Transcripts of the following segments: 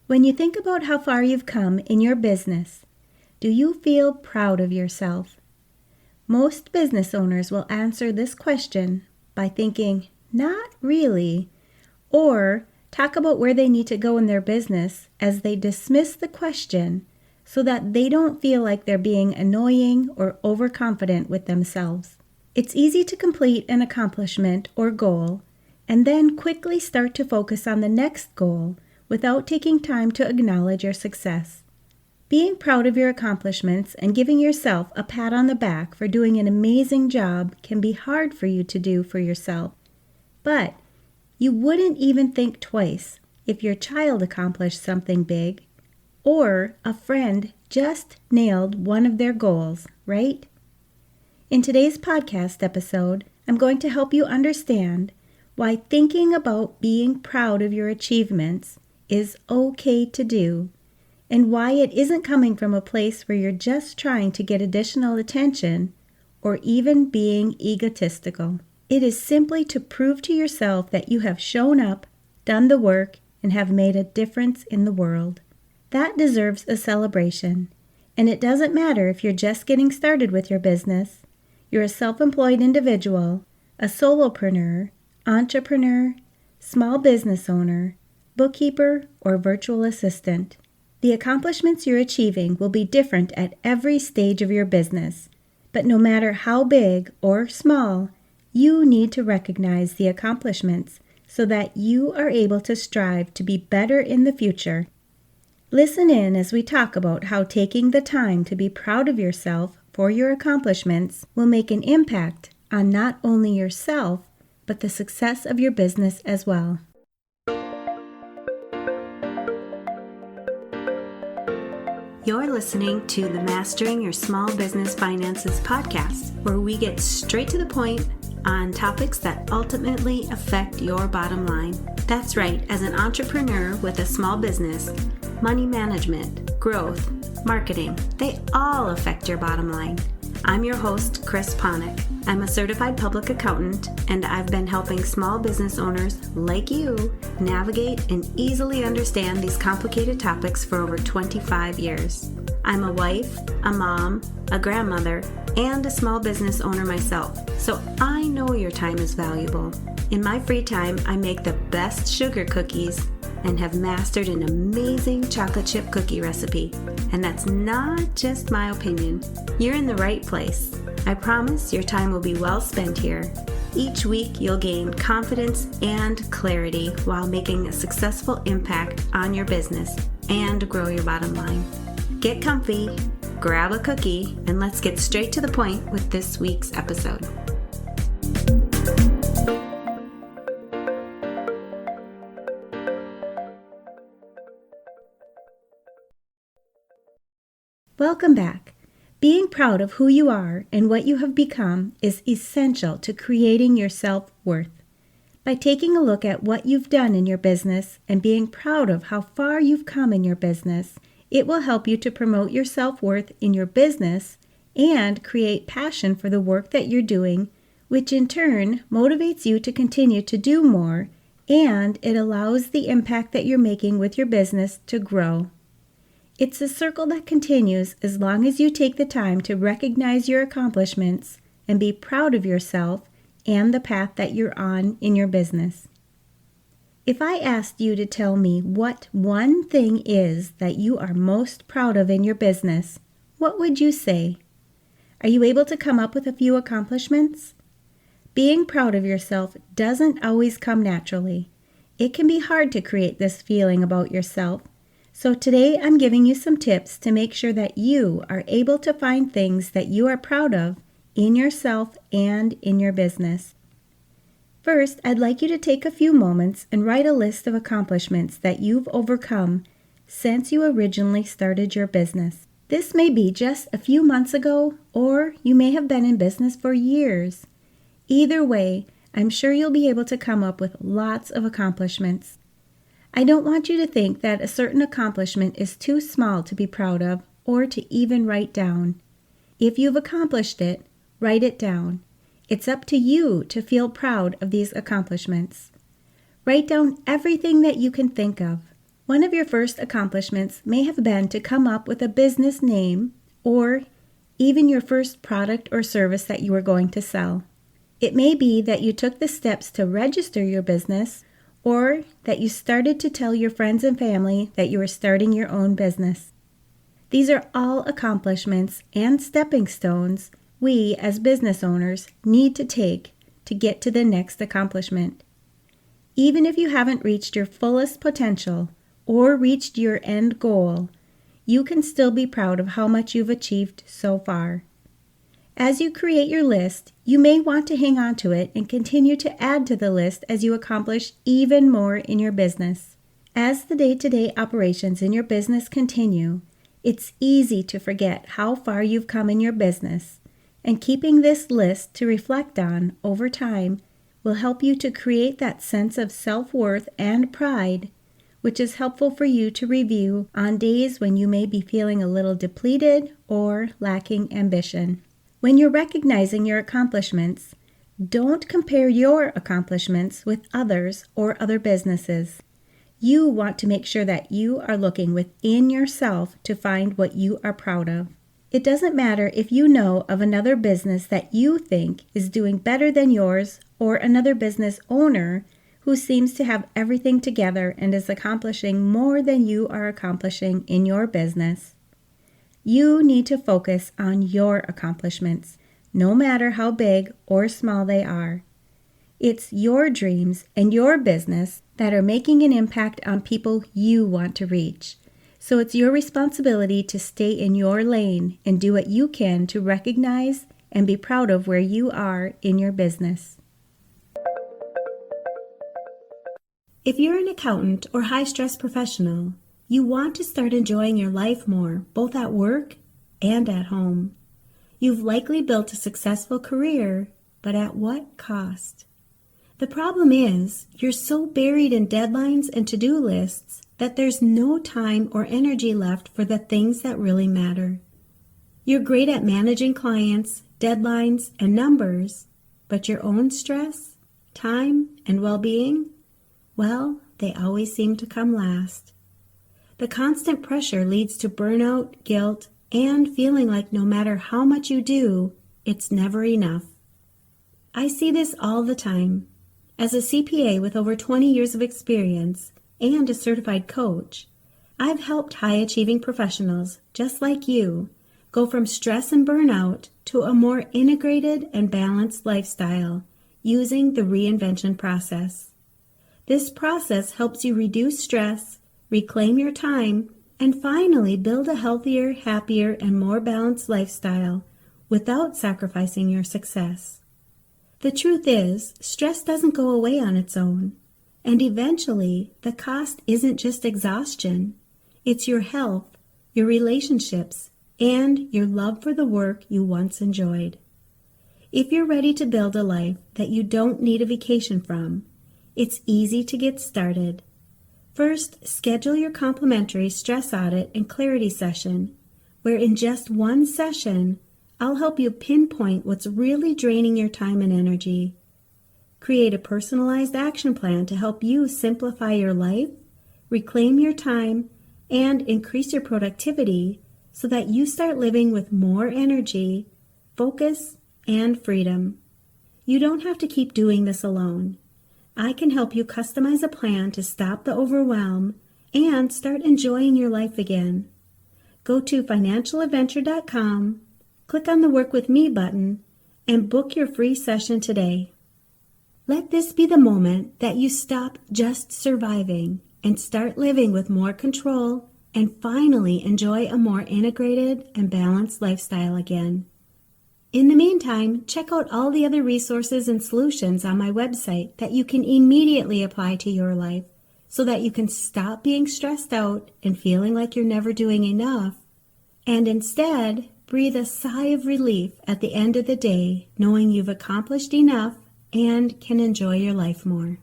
When you think about how far you've come in your business, do you feel proud of yourself? Most business owners will answer this question by thinking, not really, or talk about where they need to go in their business as they dismiss the question so that they don't feel like they're being annoying or overconfident with themselves. It's easy to complete an accomplishment or goal and then quickly start to focus on the next goal without taking time to acknowledge your success. Being proud of your accomplishments and giving yourself a pat on the back for doing an amazing job can be hard for you to do for yourself. But you wouldn't even think twice if your child accomplished something big or a friend just nailed one of their goals, right? In today's podcast episode, I'm going to help you understand why thinking about being proud of your achievements is okay to do, and why it isn't coming from a place where you're just trying to get additional attention or even being egotistical. It is simply to prove to yourself that you have shown up, done the work, and have made a difference in the world. That deserves a celebration, and it doesn't matter if you're just getting started with your business, you're a self-employed individual, a solopreneur, entrepreneur, small business owner, bookkeeper, or virtual assistant. The accomplishments you're achieving will be different at every stage of your business, but no matter how big or small, you need to recognize the accomplishments so that you are able to strive to be better in the future. Listen in as we talk about how taking the time to be proud of yourself for your accomplishments will make an impact on not only yourself, but the success of your business as well. You're listening to the Mastering Your Small Business Finances podcast, where we get straight to the point on topics that ultimately affect your bottom line. That's right, as an entrepreneur with a small business, money management, growth, marketing, they all affect your bottom line. I'm your host, Chris Ponick. I'm a certified public accountant, and I've been helping small business owners like you navigate and easily understand these complicated topics for over 25 years. I'm a wife, a mom, a grandmother, and a small business owner myself, so I know your time is valuable. In my free time, I make the best sugar cookies and have mastered an amazing chocolate chip cookie recipe. And that's not just my opinion. You're in the right place. I promise your time will be well spent here. Each week you'll gain confidence and clarity while making a successful impact on your business and grow your bottom line. Get comfy, grab a cookie, and let's get straight to the point with this week's episode. Welcome back. Being proud of who you are and what you have become is essential to creating your self-worth. By taking a look at what you've done in your business and being proud of how far you've come in your business, it will help you to promote your self-worth in your business and create passion for the work that you're doing, which in turn motivates you to continue to do more, and it allows the impact that you're making with your business to grow. It's a circle that continues as long as you take the time to recognize your accomplishments and be proud of yourself and the path that you're on in your business. If I asked you to tell me what one thing is that you are most proud of in your business, what would you say? Are you able to come up with a few accomplishments? Being proud of yourself doesn't always come naturally. It can be hard to create this feeling about yourself. So today I'm giving you some tips to make sure that you are able to find things that you are proud of in yourself and in your business. First, I'd like you to take a few moments and write a list of accomplishments that you've overcome since you originally started your business. This may be just a few months ago, or you may have been in business for years. Either way, I'm sure you'll be able to come up with lots of accomplishments. I don't want you to think that a certain accomplishment is too small to be proud of or to even write down. If you've accomplished it, write it down. It's up to you to feel proud of these accomplishments. Write down everything that you can think of. One of your first accomplishments may have been to come up with a business name or even your first product or service that you were going to sell. It may be that you took the steps to register your business or that you started to tell your friends and family that you were starting your own business. These are all accomplishments and stepping stones we as business owners need to take to get to the next accomplishment. Even if you haven't reached your fullest potential or reached your end goal, you can still be proud of how much you've achieved so far. As you create your list, you may want to hang on to it and continue to add to the list as you accomplish even more in your business. As the day-to-day operations in your business continue, it's easy to forget how far you've come in your business, and keeping this list to reflect on over time will help you to create that sense of self-worth and pride, which is helpful for you to review on days when you may be feeling a little depleted or lacking ambition. When you're recognizing your accomplishments, don't compare your accomplishments with others or other businesses. You want to make sure that you are looking within yourself to find what you are proud of. It doesn't matter if you know of another business that you think is doing better than yours or another business owner who seems to have everything together and is accomplishing more than you are accomplishing in your business. You need to focus on your accomplishments, no matter how big or small they are. It's your dreams and your business that are making an impact on people you want to reach. So it's your responsibility to stay in your lane and do what you can to recognize and be proud of where you are in your business. If you're an accountant or high-stress professional, you want to start enjoying your life more, both at work and at home. You've likely built a successful career, but at what cost? The problem is, you're so buried in deadlines and to-do lists that there's no time or energy left for the things that really matter. You're great at managing clients, deadlines, and numbers, but your own stress, time, and well-being, well, they always seem to come last. The constant pressure leads to burnout, guilt, and feeling like no matter how much you do, it's never enough. I see this all the time. As a CPA with over 20 years of experience and a certified coach, I've helped high-achieving professionals, just like you, go from stress and burnout to a more integrated and balanced lifestyle using the reinvention process. This process helps you reduce stress, reclaim your time, and finally build a healthier, happier, and more balanced lifestyle without sacrificing your success. The truth is, stress doesn't go away on its own, and eventually the cost isn't just exhaustion, it's your health, your relationships, and your love for the work you once enjoyed. If you're ready to build a life that you don't need a vacation from, it's easy to get started. First, schedule your complimentary stress audit and clarity session, where in just one session, I'll help you pinpoint what's really draining your time and energy. Create a personalized action plan to help you simplify your life, reclaim your time, and increase your productivity so that you start living with more energy, focus, and freedom. You don't have to keep doing this alone. I can help you customize a plan to stop the overwhelm and start enjoying your life again. Go to financialadventure.com, click on the Work With Me button, and book your free session today. Let this be the moment that you stop just surviving and start living with more control and finally enjoy a more integrated and balanced lifestyle again. In the meantime, check out all the other resources and solutions on my website that you can immediately apply to your life so that you can stop being stressed out and feeling like you're never doing enough, and instead breathe a sigh of relief at the end of the day knowing you've accomplished enough and can enjoy your life more.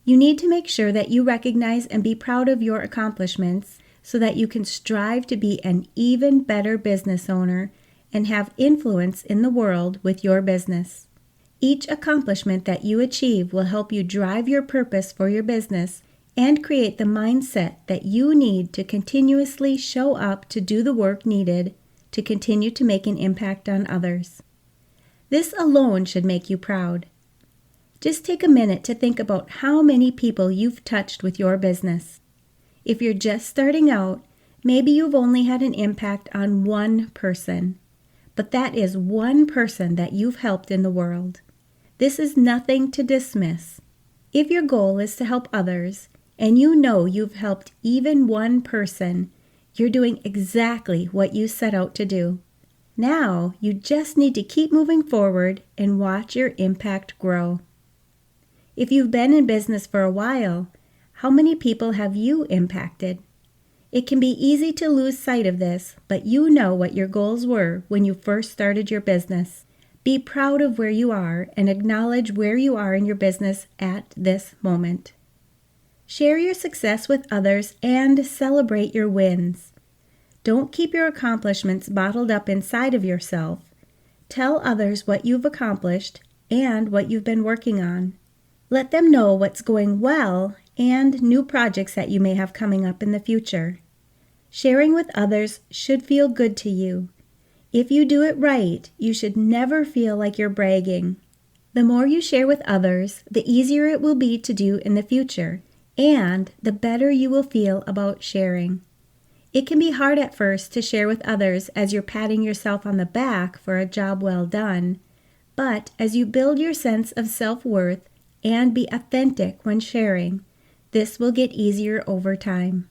You need to make sure that you recognize and be proud of your accomplishments so that you can strive to be an even better business owner and have influence in the world with your business. Each accomplishment that you achieve will help you drive your purpose for your business and create the mindset that you need to continuously show up to do the work needed to continue to make an impact on others. This alone should make you proud. Just take a minute to think about how many people you've touched with your business. If you're just starting out, maybe you've only had an impact on one person, but that is one person that you've helped in the world. This is nothing to dismiss. If your goal is to help others, and you know you've helped even one person, you're doing exactly what you set out to do. Now, you just need to keep moving forward and watch your impact grow. If you've been in business for a while, how many people have you impacted? It can be easy to lose sight of this, but you know what your goals were when you first started your business. Be proud of where you are and acknowledge where you are in your business at this moment. Share your success with others and celebrate your wins. Don't keep your accomplishments bottled up inside of yourself. Tell others what you've accomplished and what you've been working on. Let them know what's going well and new projects that you may have coming up in the future. Sharing with others should feel good to you. If you do it right, you should never feel like you're bragging. The more you share with others, the easier it will be to do in the future, and the better you will feel about sharing. It can be hard at first to share with others as you're patting yourself on the back for a job well done, but as you build your sense of self-worth and be authentic when sharing, this will get easier over time.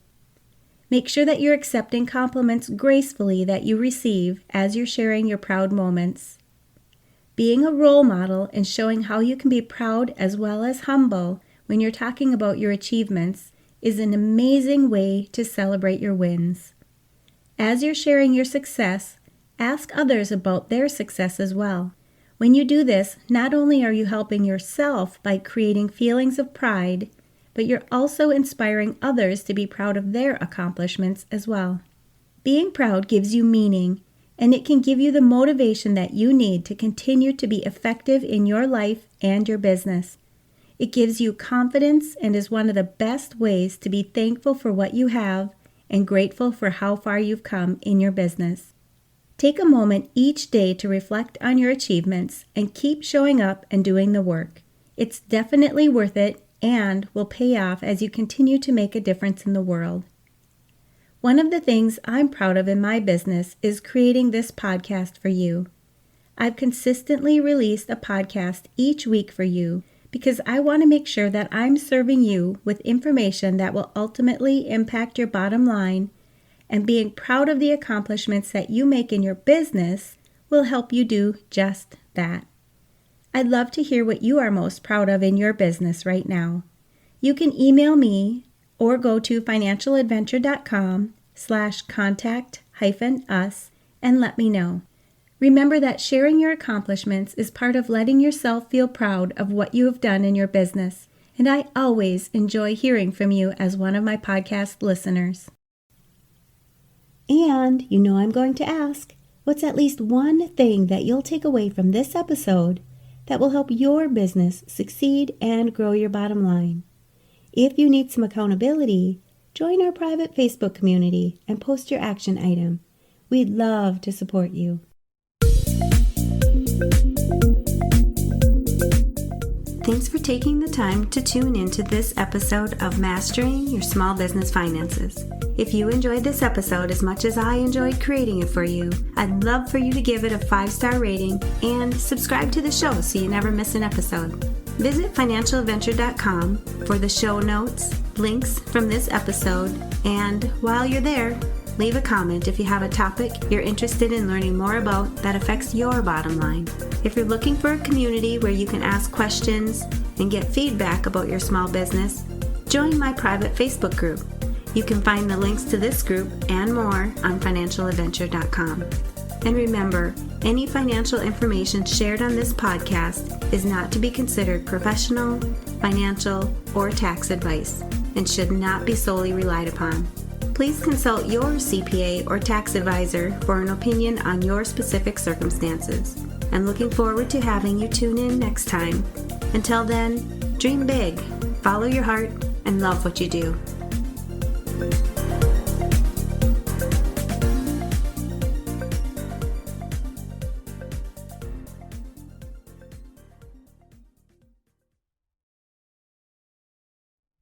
Make sure that you're accepting compliments gracefully that you receive as you're sharing your proud moments. Being a role model and showing how you can be proud as well as humble when you're talking about your achievements is an amazing way to celebrate your wins. As you're sharing your success, ask others about their success as well. When you do this, not only are you helping yourself by creating feelings of pride, but you're also inspiring others to be proud of their accomplishments as well. Being proud gives you meaning, and it can give you the motivation that you need to continue to be effective in your life and your business. It gives you confidence and is one of the best ways to be thankful for what you have and grateful for how far you've come in your business. Take a moment each day to reflect on your achievements and keep showing up and doing the work. It's definitely worth it and will pay off as you continue to make a difference in the world. One of the things I'm proud of in my business is creating this podcast for you. I've consistently released a podcast each week for you because I want to make sure that I'm serving you with information that will ultimately impact your bottom line, and being proud of the accomplishments that you make in your business will help you do just that. I'd love to hear what you are most proud of in your business right now. You can email me or go to financialadventure.com/contact-us and let me know. Remember that sharing your accomplishments is part of letting yourself feel proud of what you have done in your business, and I always enjoy hearing from you as one of my podcast listeners. And you know I'm going to ask, what's at least one thing that you'll take away from this episode that will help your business succeed and grow your bottom line? If you need some accountability, join our private Facebook community and post your action item. We'd love to support you. Thanks for taking the time to tune into this episode of Mastering Your Small Business Finances. If you enjoyed this episode as much as I enjoyed creating it for you, I'd love for you to give it a 5-star rating and subscribe to the show so you never miss an episode. Visit financialadventure.com for the show notes, links from this episode, and while you're there, leave a comment if you have a topic you're interested in learning more about that affects your bottom line. If you're looking for a community where you can ask questions and get feedback about your small business, join my private Facebook group. You can find the links to this group and more on financialadventure.com. And remember, any financial information shared on this podcast is not to be considered professional, financial, or tax advice and should not be solely relied upon. Please consult your CPA or tax advisor for an opinion on your specific circumstances. I'm looking forward to having you tune in next time. Until then, dream big, follow your heart, and love what you do.